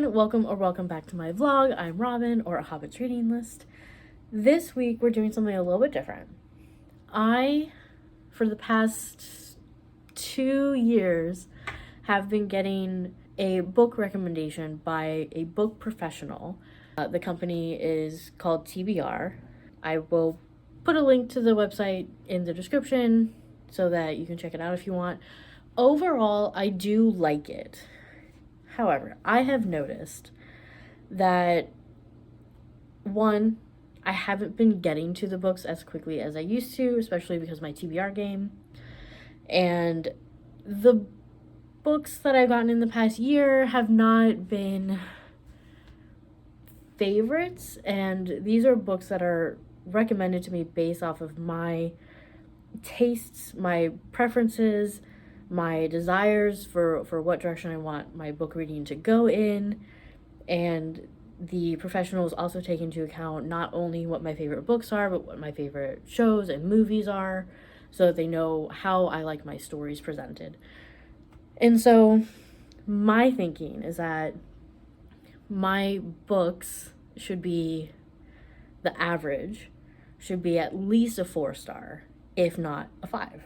everyone, welcome back to my vlog. I'm Robin, or A Hobbit's Reading List. This week we're doing something a little bit different. For the past 2 years, have been getting a book recommendation by a book professional. The company is called TBR. I will put a link to the website in the description so that you can check it out if you want. Overall, I do like it. However, I have noticed that, one, I haven't been getting to the books as quickly as I used to, especially because of my TBR game. And the books that I've gotten in the past year have not been favorites, and these are books that are recommended to me based off of my tastes, my preferences, my desires for what direction I want my book reading to go in. And the professionals also take into account not only what my favorite books are, but what my favorite shows and movies are, so that they know how I like my stories presented. And so my thinking is that my books should be, the average should be at least a 4-star, if not a 5.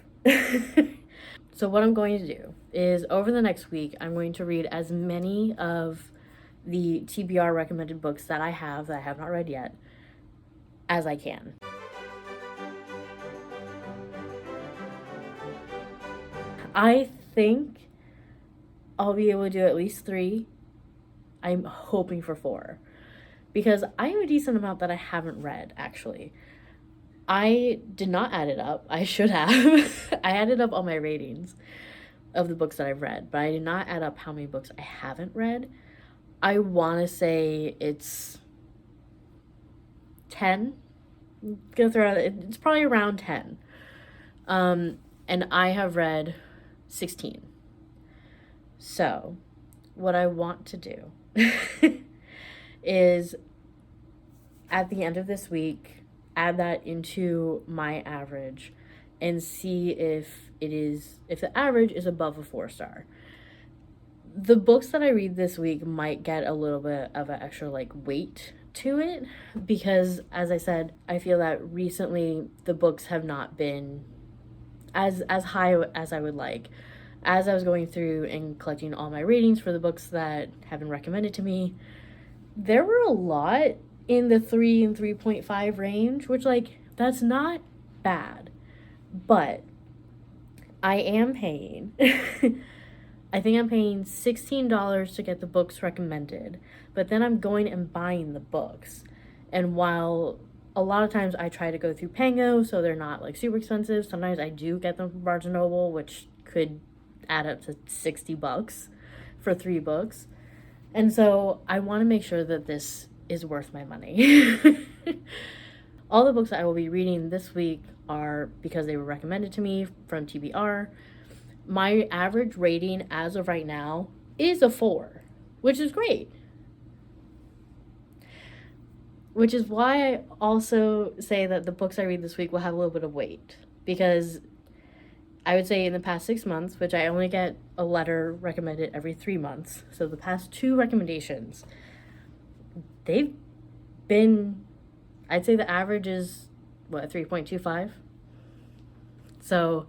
So what I'm going to do is, over the next week, I'm going to read as many of the TBR recommended books that I have not read yet as I can. I think I'll be able to do at least 3. I'm hoping for 4, because I have a decent amount that I haven't read, actually. I did not add it up. I should have. I added up all my ratings of the books that I've read, but I did not add up how many books I haven't read. I want to say it's 10. I'm gonna throw out, it's probably around 10. And I have read 16. So what I want to do is, at the end of this week, add that into my average and see if the average is above a 4-star. The books that I read this week might get a little bit of an extra weight to it, because, as I said, I feel that recently the books have not been as high as I would like. As I was going through and collecting all my ratings for the books that have been recommended to me, there were a lot in the 3 and 3.5 range, which, that's not bad. But I am paying, I think I'm paying $16 to get the books recommended, but then I'm going and buying the books. And while a lot of times I try to go through Pango, so they're not super expensive, sometimes I do get them from Barnes & Noble, which could add up to $60 for 3 books. And so I want to make sure that this is worth my money. All the books that I will be reading this week are because they were recommended to me from TBR. My average rating as of right now is a 4, which is great. Which is why I also say that the books I read this week will have a little bit of weight, because I would say in the past 6 months, which I only get a letter recommended every 3 months, so the past 2 recommendations, they've been, I'd say the average is, 3.25? So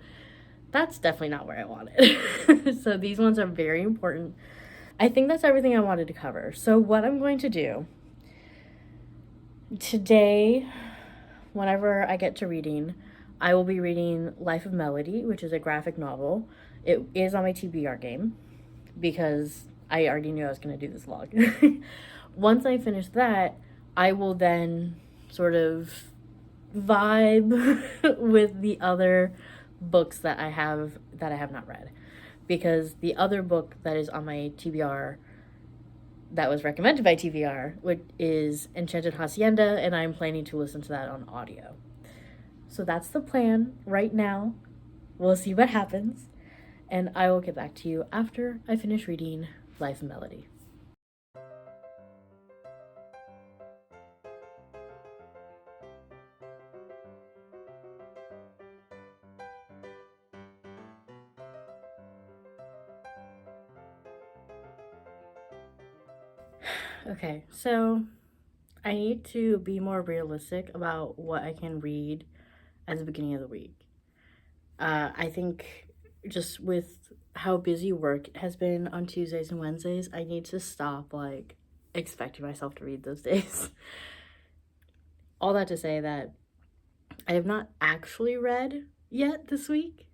that's definitely not where I want it. So these ones are very important. I think that's everything I wanted to cover. So what I'm going to do today, whenever I get to reading, I will be reading Life of Melody, which is a graphic novel. It is on my TBR game, because I already knew I was going to do this vlog. Once I finish that, I will then sort of vibe with the other books that I have not read. Because the other book that is on my TBR, that was recommended by TBR, which is Enchanted Hacienda, and I'm planning to listen to that on audio. So that's the plan right now. We'll see what happens, and I will get back to you after I finish reading Life of Melody. Okay, so I need to be more realistic about what I can read at the beginning of the week. I think just with how busy work has been on Tuesdays and Wednesdays, I need to stop like expecting myself to read those days. All that to say that I have not actually read yet this week,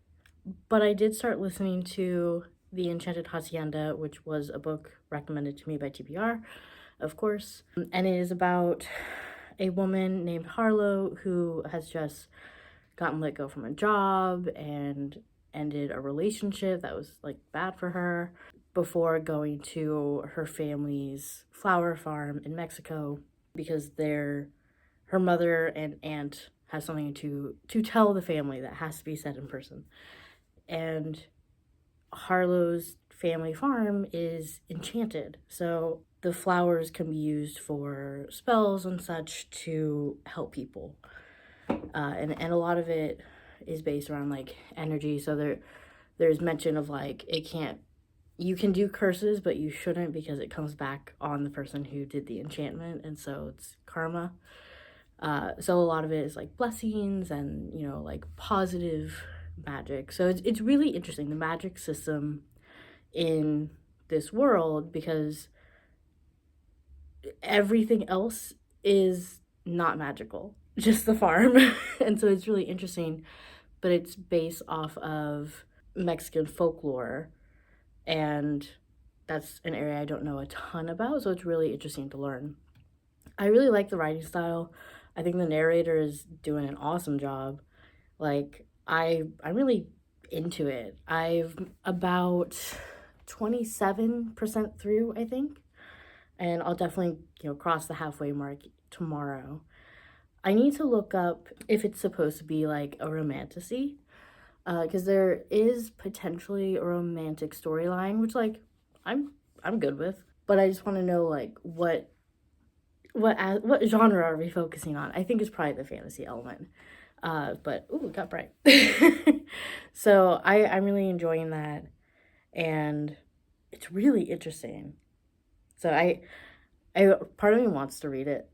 but I did start listening to The Enchanted Hacienda, which was a book recommended to me by TBR, of course. And it is about a woman named Harlow who has just gotten let go from a job and ended a relationship that was like bad for her before going to her family's flower farm in Mexico because her mother and aunt has something to tell the family that has to be said in person. And Harlow's family farm is enchanted. So the flowers can be used for spells and such to help people. And a lot of it is based around like energy. So there's mention of like you can do curses, but you shouldn't because it comes back on the person who did the enchantment, and so it's karma. So a lot of it is like blessings and like positive magic. So it's really interesting, the magic system in this world, because everything else is not magical, just the farm. And so it's really interesting, but it's based off of Mexican folklore, and that's an area I don't know a ton about, so it's really interesting to learn. I really like the writing style. I think the narrator is doing an awesome job. Like I'm really into it. I've about 27% through, I think. And I'll definitely, cross the halfway mark tomorrow. I need to look up if it's supposed to be like a romantasy, because there is potentially a romantic storyline, which like I'm good with. But I just want to know like what genre are we focusing on? I think it's probably the fantasy element. But ooh, it got bright. So I'm really enjoying that, and it's really interesting. So I part of me wants to read it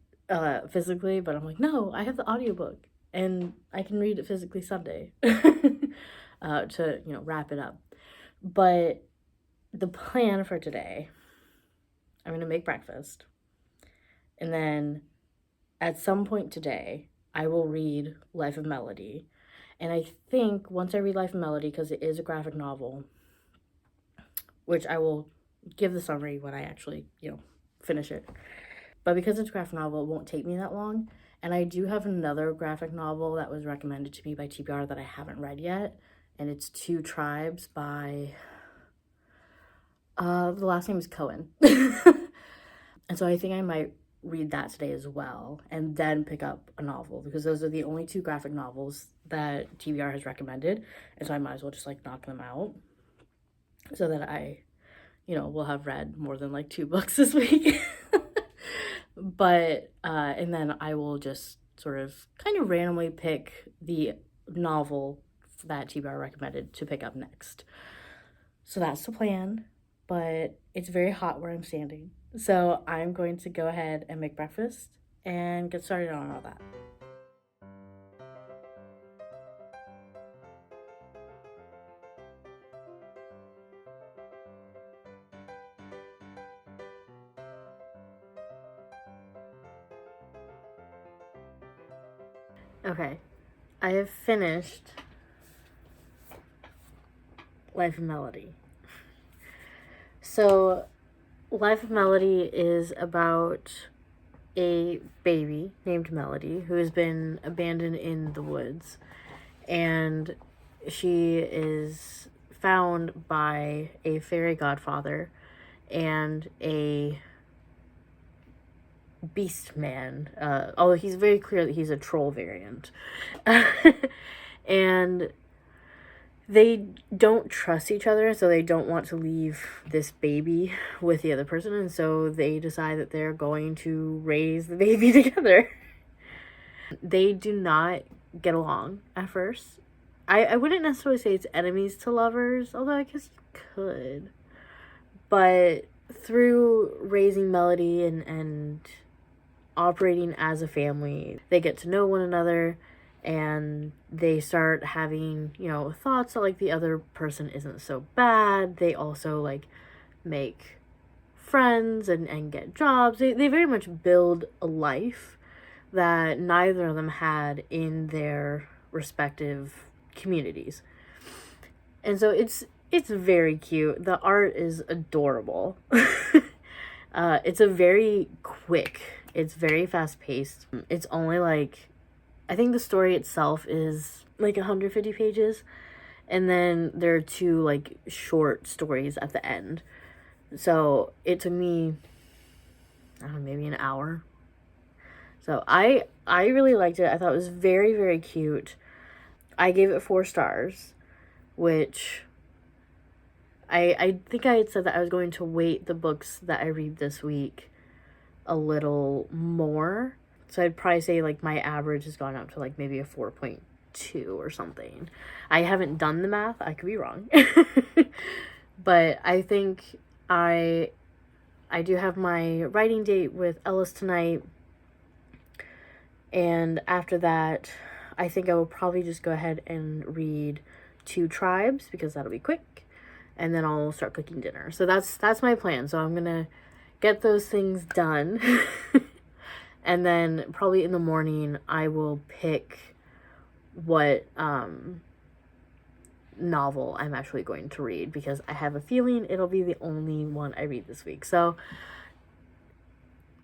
physically, but I'm like, no, I have the audiobook and I can read it physically Sunday to wrap it up. But the plan for today, I'm gonna make breakfast, and then at some point today I will read Life of Melody. And I think once I read Life of Melody, because it is a graphic novel, which I will give the summary when I actually finish it. But because it's a graphic novel, it won't take me that long. And I do have another graphic novel that was recommended to me by TBR that I haven't read yet. And it's Two Tribes by, the last name is Cohen. And so I think I might read that today as well, and then pick up a novel, because those are the only two graphic novels that TBR has recommended. And so I might as well just like knock them out so that I, will have read more than like 2 books this week. But and then I will just sort of kind of randomly pick the novel that TBR recommended to pick up next. So that's the plan, but it's very hot where I'm standing. So I'm going to go ahead and make breakfast and get started on all that. Okay, I have finished Life of Melody. So, Life of Melody is about a baby named Melody who has been abandoned in the woods, and she is found by a fairy godfather and a beast man, although he's very clear that he's a troll variant. And they don't trust each other, so they don't want to leave this baby with the other person, and so they decide that they're going to raise the baby together. They do not get along at first. I wouldn't necessarily say it's enemies to lovers, although I guess you could. But through raising Melody and operating as a family, they get to know one another, and they start having, thoughts that, like, the other person isn't so bad. They also, like, make friends and get jobs. They very much build a life that neither of them had in their respective communities. And so it's very cute. The art is adorable. It's a very quick. It's very fast paced. It's only like, I think the story itself is like 150 pages, and then there are 2 like short stories at the end. So it took me, I don't know, maybe an hour. So I really liked it. I thought it was very, very cute. I gave it 4 stars, which I think I had said that I was going to weight the books that I read this week a little more. So I'd probably say like my average has gone up to like maybe a 4.2 or something. I haven't done the math. I could be wrong. But I think I do have my writing date with Ellis tonight. And after that, I think I will probably just go ahead and read 2 Tribes, because that'll be quick. And then I'll start cooking dinner. So that's my plan. So I'm gonna get those things done. And then probably in the morning I will pick what novel I'm actually going to read, because I have a feeling it'll be the only one I read this week. So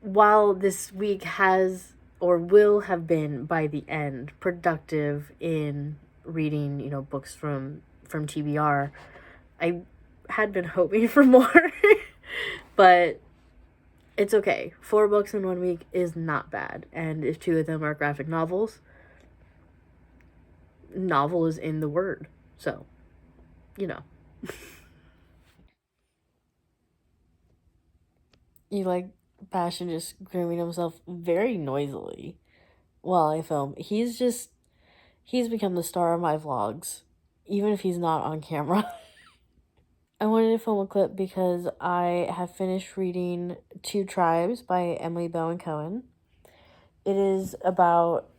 while this week has, or will have been by the end, productive in reading, books from TBR, I had been hoping for more. But it's okay. 4 books in 1 week is not bad. And if 2 of them are graphic novels, novel is in the word. So, You like Passion just grooming himself very noisily while I film. He's become the star of my vlogs, even if he's not on camera. I wanted to film a clip because I have finished reading 2 Tribes by Emily Bowen Cohen. It is about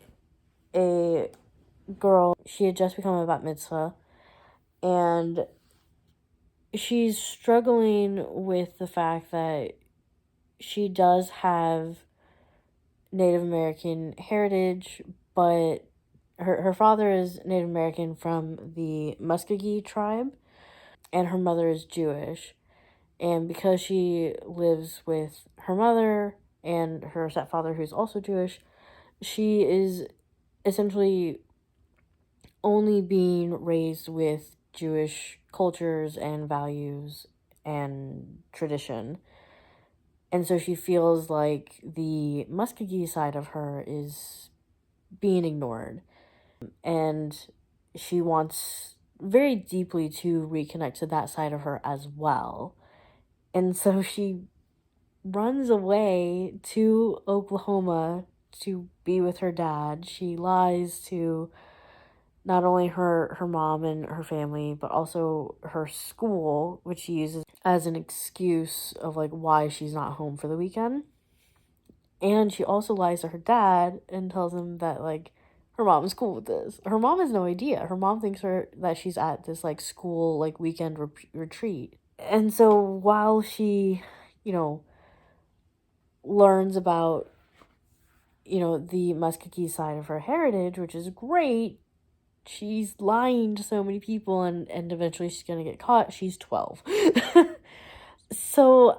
a girl. She had just become a bat mitzvah, and she's struggling with the fact that she does have Native American heritage, but her father is Native American from the Muskogee tribe, and her mother is Jewish. And because she lives with her mother and her stepfather, who's also Jewish, she is essentially only being raised with Jewish cultures and values and tradition. And so she feels like the Muskogee side of her is being ignored. And she wants very deeply to reconnect to that side of her as well. And so she runs away to Oklahoma to be with her dad. She lies to not only her mom and her family, but also her school, which she uses as an excuse of like why she's not home for the weekend. And she also lies to her dad and tells him that like her mom is cool with this. Her mom has no idea. Her mom thinks that she's at this like school like weekend retreat. And so while she, learns about, the Muskogee side of her heritage, which is great, she's lying to so many people, and eventually she's going to get caught. She's 12. So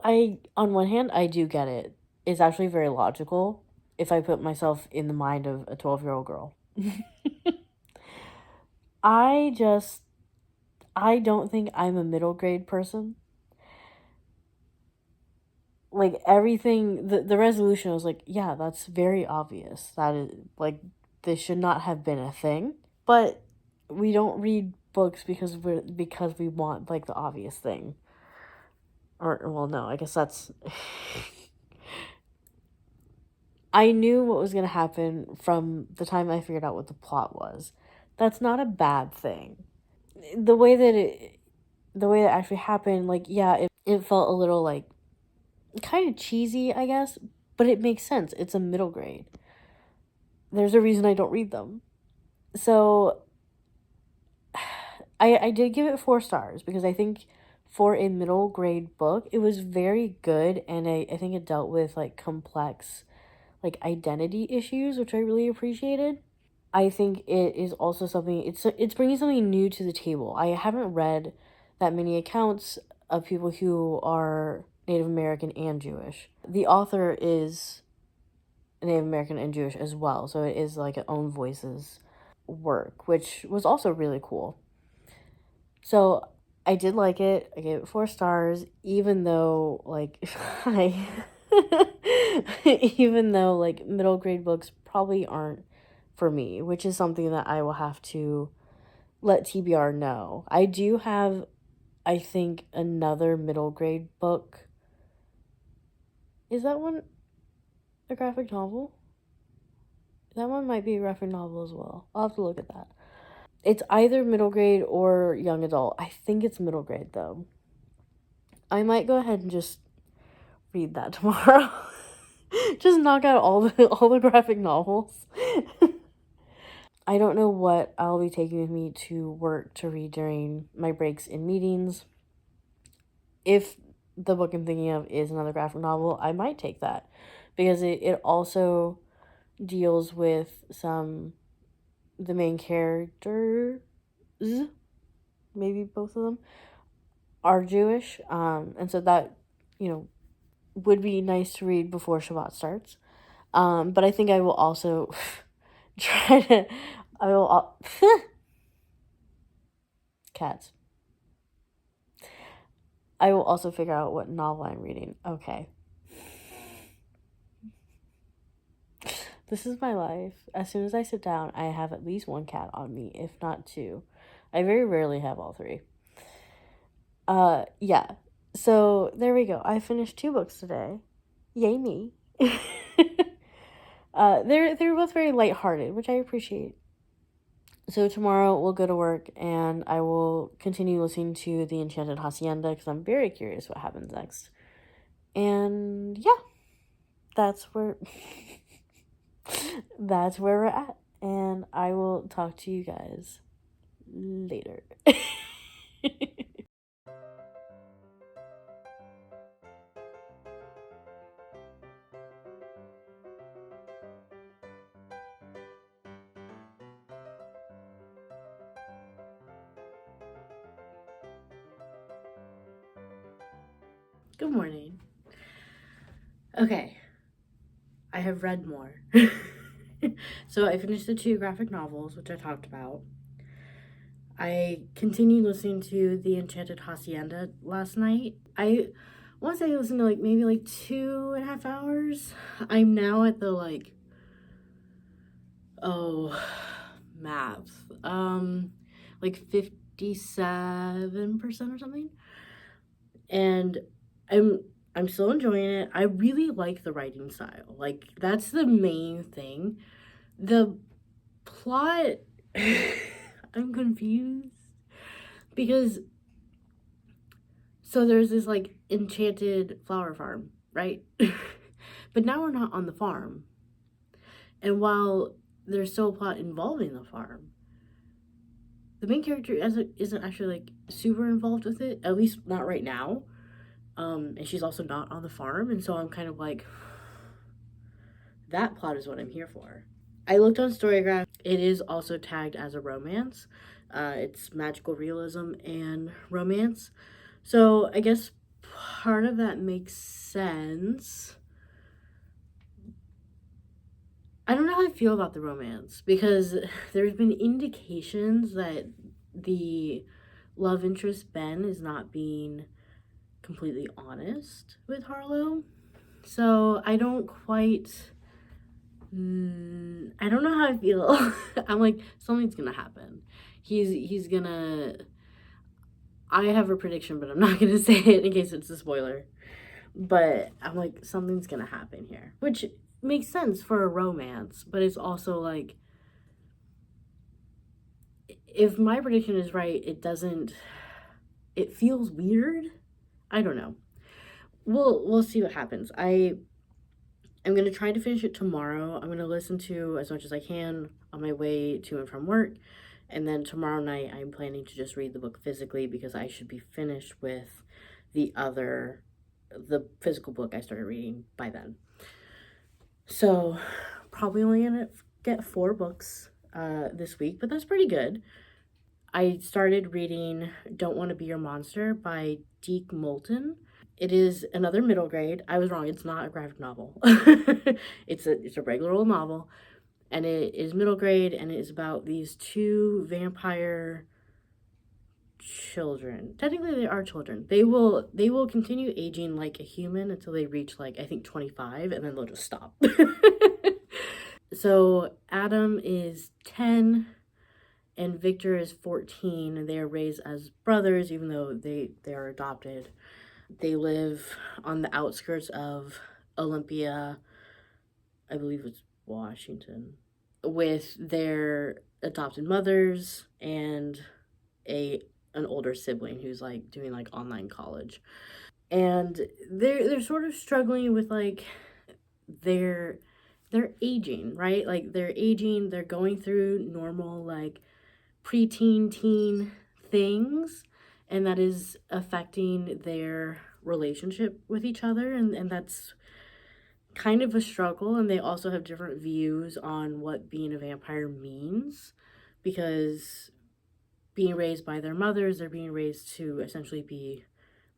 on one hand, I do get it. It's actually very logical if I put myself in the mind of a 12-year-old girl. I don't think I'm a middle grade person. Like everything, the resolution was like, yeah, that's very obvious. That is like, this should not have been a thing. But we don't read books because we want like the obvious thing. Or, well, no, I guess that's... I knew what was going to happen from the time I figured out what the plot was. That's not a bad thing. The way that actually happened, like, yeah, it felt a little like kind of cheesy, I guess, but it makes sense. It's a middle grade. There's a reason I don't read them. So I did give it 4 stars because I think for a middle grade book, it was very good, and I think it dealt with like complex like identity issues, which I really appreciated. I think it is also something it's bringing something new to the table. I haven't read that many accounts of people who are Native American and Jewish. The author is Native American and Jewish as well, so it is like an own voices work, which was also really cool. So I did like it. I gave it 4 stars, even though like I even though like middle grade books probably aren't for me, which is something that I will have to let TBR know. I do have, I think, another middle grade book. Is that one a graphic novel? That one might be a graphic novel as well. I'll have to look at that. It's either middle grade or young adult. I think it's middle grade though. I might go ahead and just read that tomorrow. Just knock out all the graphic novels. I don't know what I'll be taking with me to work to read during my breaks in meetings. If the book I'm thinking of is another graphic novel, I might take that because it also deals with the main characters, maybe both of them, are Jewish. And so that, you know, would be nice to read before Shabbat starts. But I think I will also try to, I will, cats. I will also figure out what novel I'm reading. Okay. This is my life. As soon as I sit down, I have at least one cat on me, if not two. I very rarely have all three. Yeah. So there we go. I finished 2 books today. Yay me. They're both very lighthearted, which I appreciate. So tomorrow we'll go to work and I will continue listening to the Enchanted Hacienda because I'm very curious what happens next. And yeah, that's where that's where we're at. And I will talk to you guys later. Good morning. Okay, I have read more. So I finished the 2 graphic novels, which I talked about. I continued listening to The Enchanted Hacienda last night. I want to say I listened to like maybe like 2.5 hours. I'm now at the like, oh, math. Like 57% or something. And I'm still enjoying it. I really like the writing style. Like that's the main thing. The plot I'm confused because so there's this like enchanted flower farm, right? But now we're not on the farm. And while there's still a plot involving the farm, the main character isn't actually like super involved with it, at least not right now. And she's also not on the farm, and so I'm kind of like, that plot is what I'm here for. I looked on Storygraph. It is also tagged as a romance. It's magical realism and romance. So I guess part of that makes sense. I don't know how I feel about the romance because there's been indications that the love interest Ben is not being completely honest with Harlow. So I don't quite. I don't know how I feel. I'm like, something's gonna happen. He's gonna. I have a prediction, but I'm not gonna say it in case it's a spoiler. But I'm like, something's gonna happen here, which makes sense for a romance, but it's also like, if my prediction is right, it doesn't. It feels weird. I don't know. we'll see what happens. I'm gonna try to finish it tomorrow. I'm gonna listen to as much as I can on my way to and from work. And then tomorrow night, I'm planning to just read the book physically because I should be finished with the physical book I started reading by then. So, probably only gonna get 4 books this week, but that's pretty good. I started reading Don't Want to Be Your Monster by Deke Moulton. It is another middle grade. I was wrong. It's not a graphic novel. It's a regular old novel, and it is middle grade, and it is about these 2 vampire children. Technically, they are children. They will continue aging like a human until they reach, like, I think 25, and then they'll just stop. So Adam is 10 and Victor is 14, and they are raised as brothers even though they are adopted. They live on the outskirts of Olympia, I believe it's Washington, with their adopted mothers and an older sibling who's like doing like online college. And they're sort of struggling with like their aging, right? Like they're aging, they're going through normal like preteen teen things, and that is affecting their relationship with each other, and that's kind of a struggle. And they also have different views on what being a vampire means, because being raised by their mothers, they're being raised to essentially be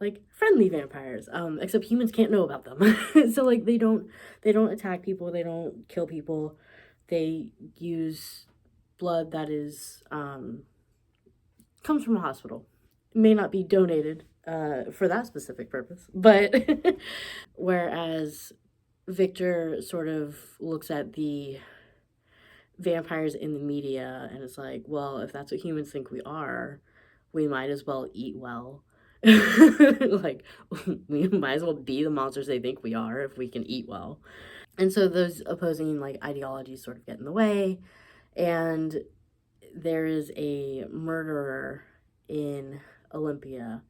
like friendly vampires, except humans can't know about them. So like they don't attack people, they don't kill people, they use blood that is comes from a hospital. It may not be donated for that specific purpose, but whereas Victor sort of looks at the vampires in the media and it's like, well, if that's what humans think we are, we might as well eat well. Like, we might as well be the monsters they think we are if we can eat well. And so those opposing like ideologies sort of get in the way, and there is a murderer in Olympia,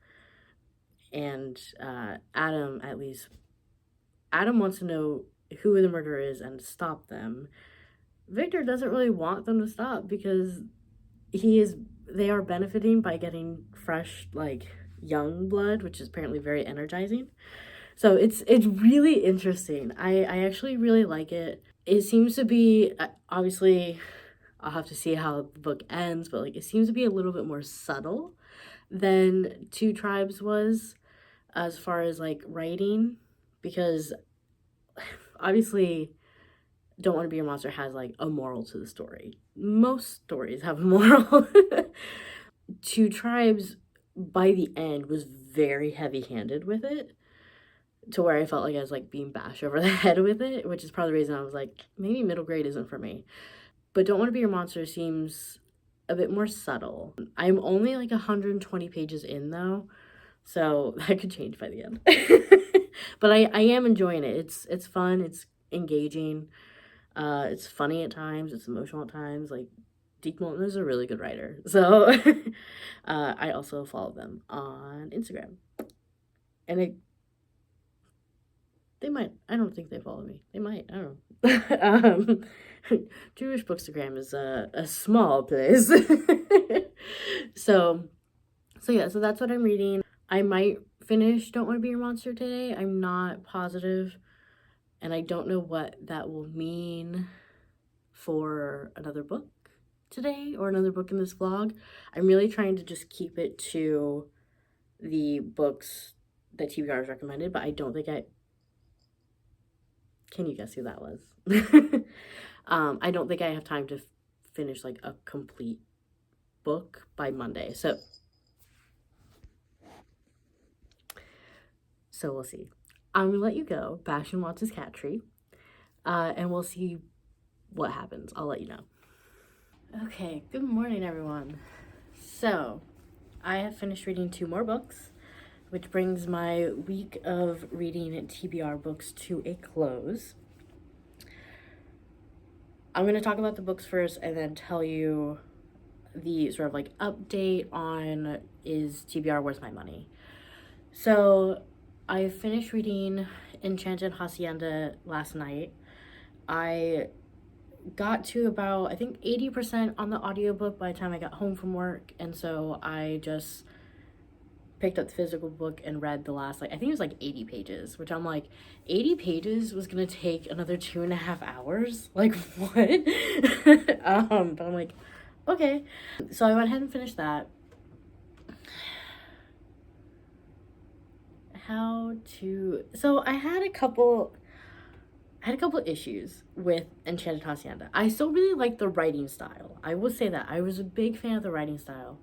and Adam wants to know who the murderer is and stop them. Victor doesn't really want them to stop because they are benefiting by getting fresh like young blood, which is apparently very energizing. So it's really interesting. I actually really like it. It seems to be, obviously I'll have to see how the book ends, but like it seems to be a little bit more subtle than Two Tribes was as far as like writing, because obviously Don't Want to Be a Monster has like a moral to the story. Most stories have a moral. Two Tribes by the end was very heavy-handed with it, to where I felt like I was like being bashed over the head with it, which is probably the reason I was like, maybe middle grade isn't for me. But Don't Want to Be Your Monster seems a bit more subtle. I'm only like 120 pages in though, so that could change by the end. But I am enjoying it. It's fun, it's engaging, it's funny at times, it's emotional at times. Like, Deke Moulton is a really good writer. So I also follow them on Instagram. And they might, I don't think they follow me. They might, I don't know. Jewish Bookstagram is a small place. so yeah, so that's what I'm reading. I might finish Don't Want to Be Your Monster today. I'm not positive, and I don't know what that will mean for another book today or another book in this vlog. I'm really trying to just keep it to the books that TBR has recommended, but I don't think can you guess who that was? I don't think I have time to finish like a complete book by Monday. So we'll see. I'm gonna let you go. Bastion wants his cat treat. And we'll see what happens. I'll let you know. Okay, good morning, everyone. So, I have finished reading 2 more books, which brings my week of reading TBR books to a close. I'm going to talk about the books first and then tell you the sort of like update on is TBR worth my money. So I finished reading Enchanted Hacienda last night. I got to about, I think, 80% on the audiobook by the time I got home from work, and so I just picked up the physical book and read the last, like, I think it was like 80 pages, which I'm like, 80 pages was gonna take another 2.5 hours? Like, what? But I'm like, okay. So I went ahead and finished that. So I had a couple issues with Enchanted Hacienda. I still really like the writing style. I will say that. I was a big fan of the writing style.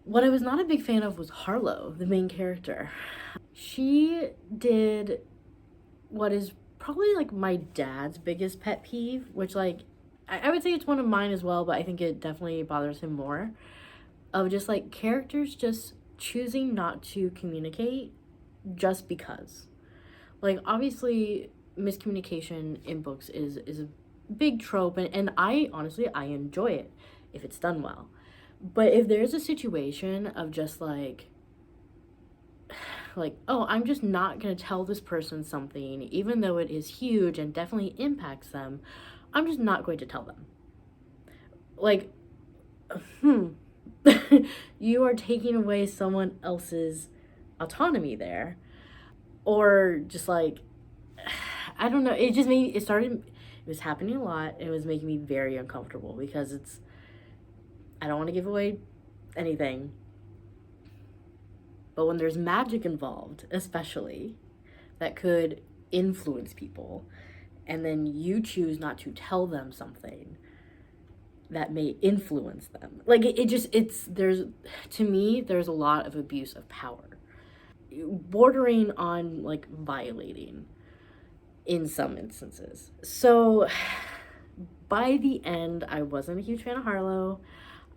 What I was not a big fan of was Harlow, the main character. She did what is probably like my dad's biggest pet peeve, which, like, I would say it's one of mine as well, but I think it definitely bothers him more, of just like characters just choosing not to communicate just because. Like, obviously miscommunication in books is a big trope, and I honestly I enjoy it if it's done well. But if there's a situation of just like, oh, I'm just not going to tell this person something, even though it is huge and definitely impacts them, I'm just not going to tell them. Like, you are taking away someone else's autonomy there. Or just like, I don't know, it was happening a lot, and it was making me very uncomfortable because I don't want to give away anything. But when there's magic involved, especially, that could influence people, and then you choose not to tell them something that may influence them. Like, to me, there's a lot of abuse of power. Bordering on, like, violating in some instances. So, by the end, I wasn't a huge fan of Harlow.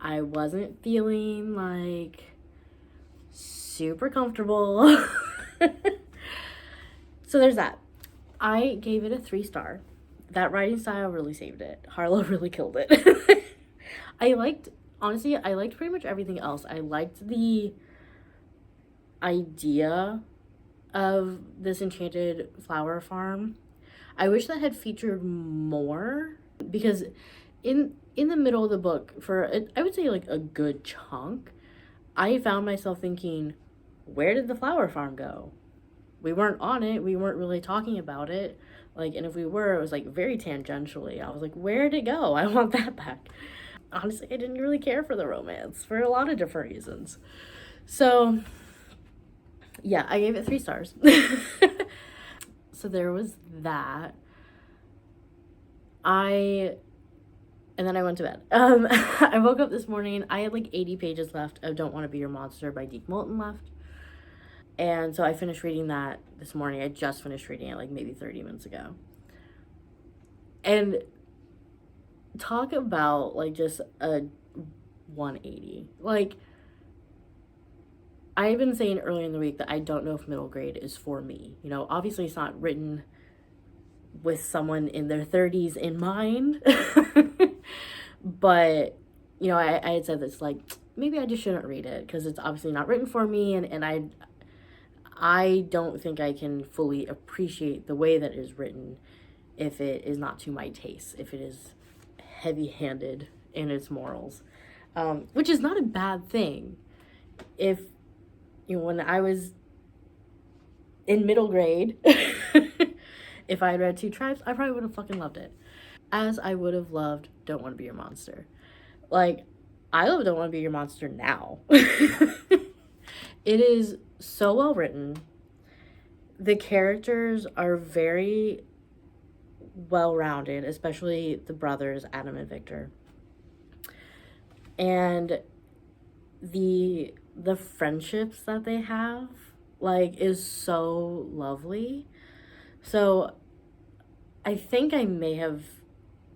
I wasn't feeling, like, super comfortable. So there's that. I gave it a 3-star. That writing style really saved it. Harlow really killed it. I liked pretty much everything else. I liked the idea of this enchanted flower farm. I wish that had featured more, because in the middle of the book, for I would say like a good chunk, I found myself thinking, where did the flower farm go? We weren't on it. We weren't really talking about it. Like, and if we were, it was like very tangentially. I was like, where did it go? I want that back. Honestly, I didn't really care for the romance for a lot of different reasons. So, yeah, I gave it 3 stars. So there was that. And then I went to bed. I woke up this morning. I had like 80 pages left of Don't Want to Be Your Monster by Deke Moulton left. And so I finished reading that this morning. I just finished reading it like maybe 30 minutes ago. And talk about like just a 180. Like, I've been saying earlier in the week that I don't know if middle grade is for me. You know, obviously it's not written with someone in their 30s in mind. But, you know, I had said this, like, maybe I just shouldn't read it because it's obviously not written for me, and I don't think I can fully appreciate the way that it is written if it is not to my taste, if it is heavy-handed in its morals, which is not a bad thing. If, you know, when I was in middle grade, if I had read Two Tribes, I probably would have fucking loved it. As I would have loved Don't Want to Be Your Monster. Like, I love Don't Want to Be Your Monster now. It is so well written. The characters are very well-rounded, especially the brothers, Adam and Victor. And the friendships that they have, like, is so lovely. So I think I may have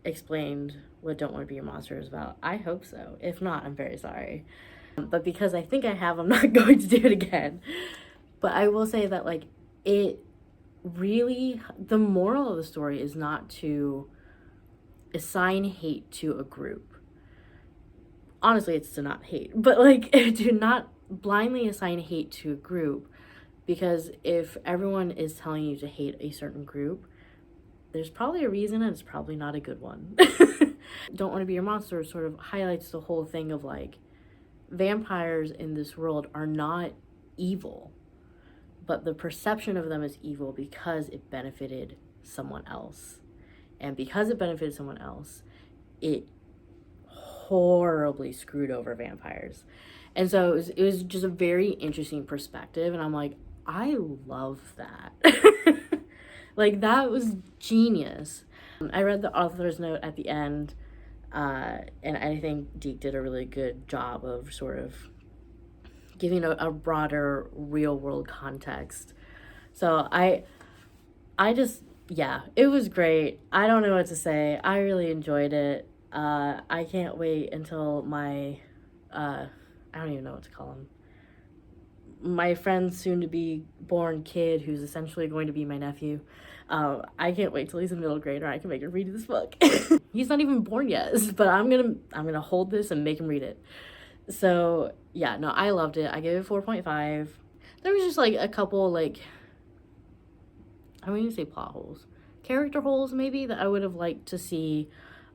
explained what Don't Want to Be Your Monster is about. I hope so. If not, I'm very sorry. But because I think I have, I'm not going to do it again. But I will say that, like, it really, the moral of the story is not to assign hate to a group. Honestly, it's to not hate. But, like, to not blindly assign hate to a group, Because if everyone is telling you to hate a certain group, there's probably a reason, and it's probably not a good one. Don't Want to Be Your Monster sort of highlights the whole thing of like, vampires in this world are not evil, but the perception of them is evil because it benefited someone else. And because it benefited someone else, it horribly screwed over vampires. And so it was just a very interesting perspective, and I'm like, I love that. Like, that was genius. I read the author's note at the end, and I think Deke did a really good job of sort of giving a broader real-world context. So I just, yeah, it was great. I don't know what to say. I really enjoyed it. I can't wait until my, I don't even know what to call him, my friend's soon-to-be-born kid, who's essentially going to be my nephew. I can't wait till he's a middle grader. I can make him read this book. He's not even born yet, but I'm gonna hold this and make him read it. So yeah, no, I loved it. I gave it 4.5. There was just like a couple, like, I wouldn't even say plot holes, character holes maybe, that I would have liked to see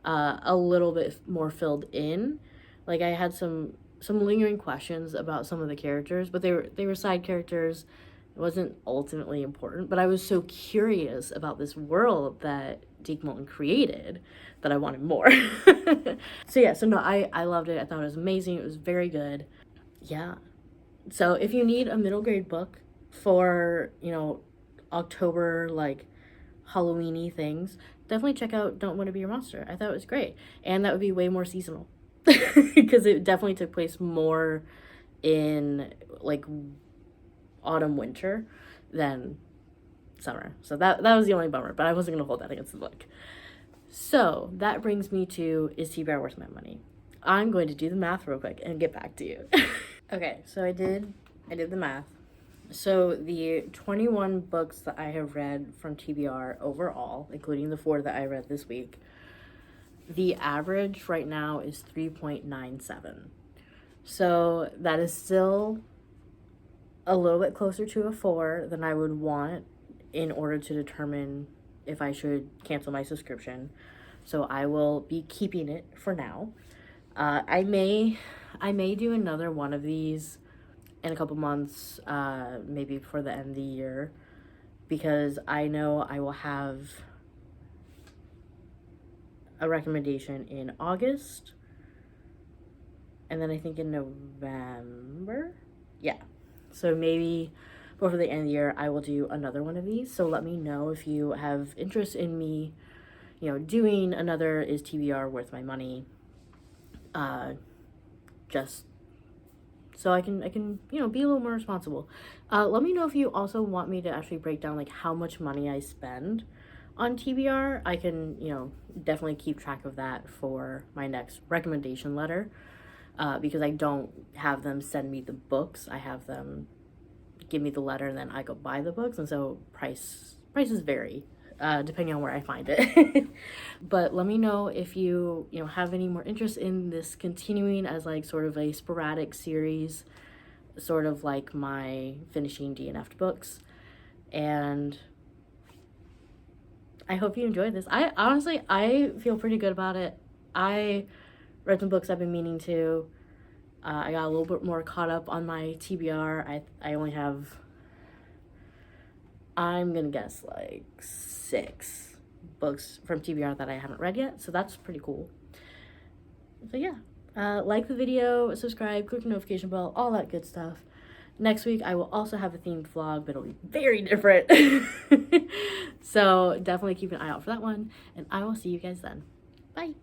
a little bit more filled in. Like, I had some lingering questions about some of the characters, but they were side characters. It wasn't ultimately important, but I was so curious about this world that Deke Moulton created that I wanted more. So yeah, so no, I loved it. I thought it was amazing. It was very good. Yeah. So if you need a middle grade book for, October, like, Halloween-y things, definitely check out Don't Want to Be Your Monster. I thought it was great. And that would be way more seasonal. Because it definitely took place more in, like, autumn, winter than summer. So that was the only bummer, but I wasn't going to hold that against the book. So that brings me to, is TBR worth my money? I'm going to do the math real quick and get back to you. Okay, so I did the math. So the 21 books that I have read from TBR overall, including the 4 that I read this week, the average right now is 3.97. So that is still a little bit closer to a 4 than I would want in order to determine if I should cancel my subscription. So I will be keeping it for now. I may do another one of these in a couple months, maybe before the end of the year, because I know I will have a recommendation in August, and then I think in November. Yeah. So maybe before the end of the year, I will do another one of these. So let me know if you have interest in me, doing another Is TBR Worth My Money? Just so I can, be a little more responsible. Let me know if you also want me to actually break down, like, how much money I spend on TBR. I can, definitely keep track of that for my next recommendation letter. Because I don't have them send me the books. I have them give me the letter, and then I go buy the books. And so prices vary, depending on where I find it. But let me know if you, have any more interest in this continuing as, like, sort of a sporadic series, sort of like my finishing DNF'd books. And I hope you enjoyed this. I feel pretty good about it. I read some books I've been meaning to. I got a little bit more caught up on my TBR. I only have, I'm gonna guess, like 6 books from TBR that I haven't read yet, so that's pretty cool. So yeah, like the video, subscribe, click the notification bell, all that good stuff. Next week I will also have a themed vlog, but it'll be very different. So definitely keep an eye out for that one, and I will see you guys then. Bye.